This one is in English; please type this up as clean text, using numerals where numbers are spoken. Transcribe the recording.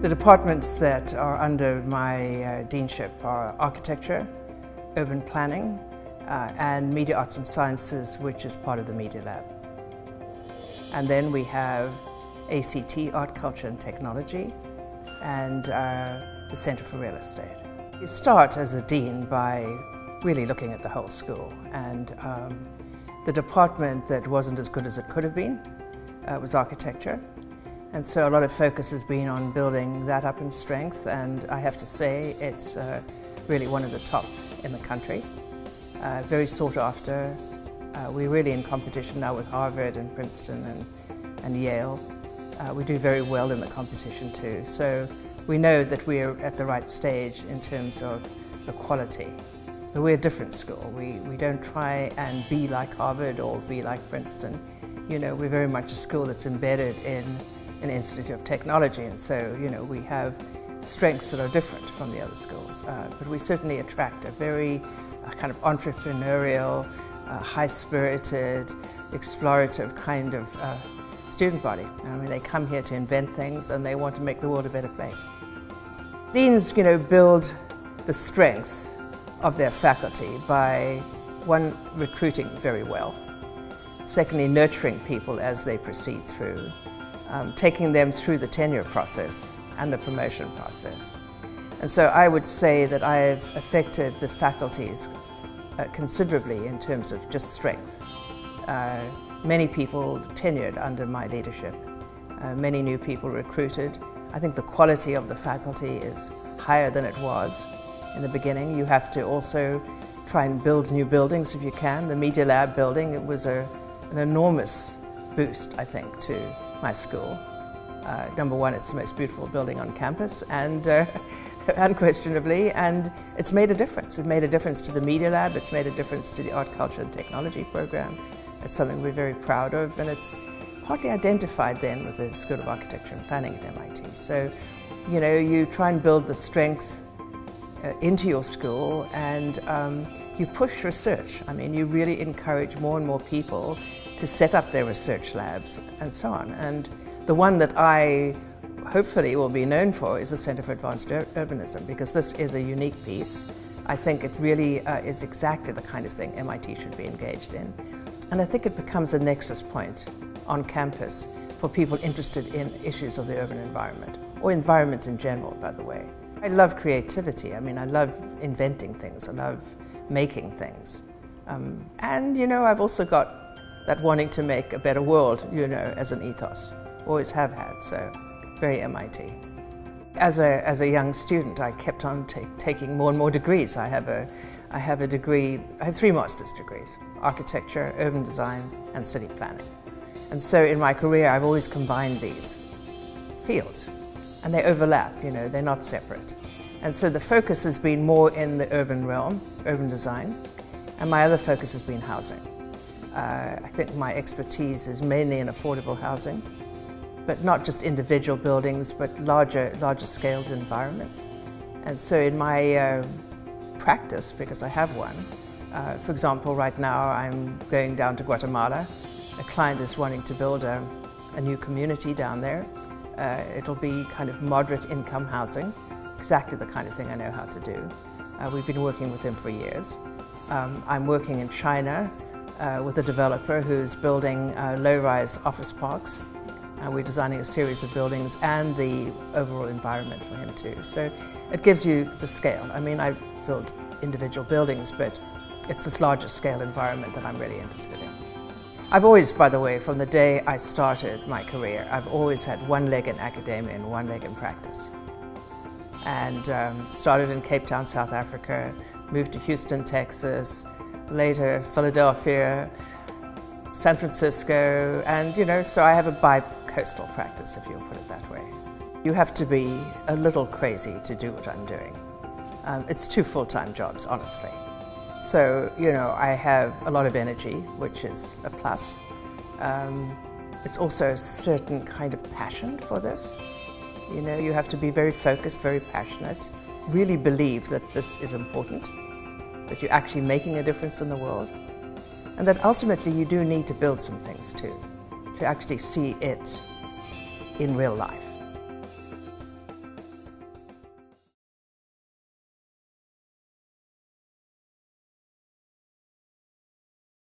The departments that are under my deanship are architecture, urban planning, and media arts and sciences, which is part of the Media Lab. And then we have ACT, Art, Culture and Technology, and the Centre for Real Estate. You start as a dean by really looking at the whole school, and the department that wasn't as good as it could have been was architecture. And so a lot of focus has been on building that up in strength, and I have to say it's really one of the top in the country. Very sought after. We're really in competition now with Harvard and Princeton and Yale. We do very well in the competition too. So we know that we're at the right stage in terms of the quality. But we're a different school. We don't try and be like Harvard or be like Princeton. You know, we're very much a school that's embedded in an Institute of Technology, and so, you know, we have strengths that are different from the other schools. But we certainly attract a very kind of entrepreneurial, high-spirited, explorative kind of student body. I mean, they come here to invent things and they want to make the world a better place. Deans, you know, build the strength of their faculty by, one, recruiting very well. Secondly, nurturing people as they proceed through. Taking them through the tenure process and the promotion process. And so I would say that I've affected the faculties considerably in terms of just strength. Many people tenured under my leadership, many new people recruited. I think the quality of the faculty is higher than it was in the beginning. You have to also try and build new buildings if you can. The Media Lab building, it was an enormous boost, I think, to my school. Number one, it's the most beautiful building on campus, and unquestionably, and it's made a difference. It made a difference to the Media Lab, it's made a difference to the Art, Culture and Technology program. It's something we're very proud of, and it's partly identified then with the School of Architecture and Planning at MIT. So, you know, you try and build the strength into your school, and you push research. I mean, you really encourage more and more people to set up their research labs and so on. And the one that I hopefully will be known for is the Centre for Advanced Urbanism, because this is a unique piece. I think it really is exactly the kind of thing MIT should be engaged in. And I think it becomes a nexus point on campus for people interested in issues of the urban environment, or environment in general, by the way. I love creativity. I mean, I love inventing things. I love making things. And, you know, I've also got that wanting to make a better world, you know, as an ethos. Always have had, so very MIT. As a young student, I kept on taking more and more degrees. I have a degree, I have 3 master's degrees: architecture, urban design, and city planning. And so in my career, I've always combined these fields, and they overlap, you know, they're not separate. And so the focus has been more in the urban realm, urban design, and my other focus has been housing. I think my expertise is mainly in affordable housing, but not just individual buildings, but larger scaled environments. And so in my practice, because I have one, for example, right now I'm going down to Guatemala. A client is wanting to build a new community down there. It'll be kind of moderate income housing, exactly the kind of thing I know how to do. We've been working with them for years. I'm working in China with a developer who's building low-rise office parks. We're designing a series of buildings and the overall environment for him too. So it gives you the scale. I mean, I build individual buildings, but it's this larger scale environment that I'm really interested in. I've always, by the way, from the day I started my career, I've always had one leg in academia and one leg in practice. And started in Cape Town, South Africa, moved to Houston, Texas, later Philadelphia, San Francisco, and, you know, so I have a bi-coastal practice, if you'll put it that way. You have to be a little crazy to do what I'm doing. It's 2 full-time jobs, honestly. So, you know, I have a lot of energy, which is a plus. It's also a certain kind of passion for this. You know, you have to be very focused, very passionate, really believe that this is important, that you're actually making a difference in the world, and that ultimately you do need to build some things too, to actually see it in real life.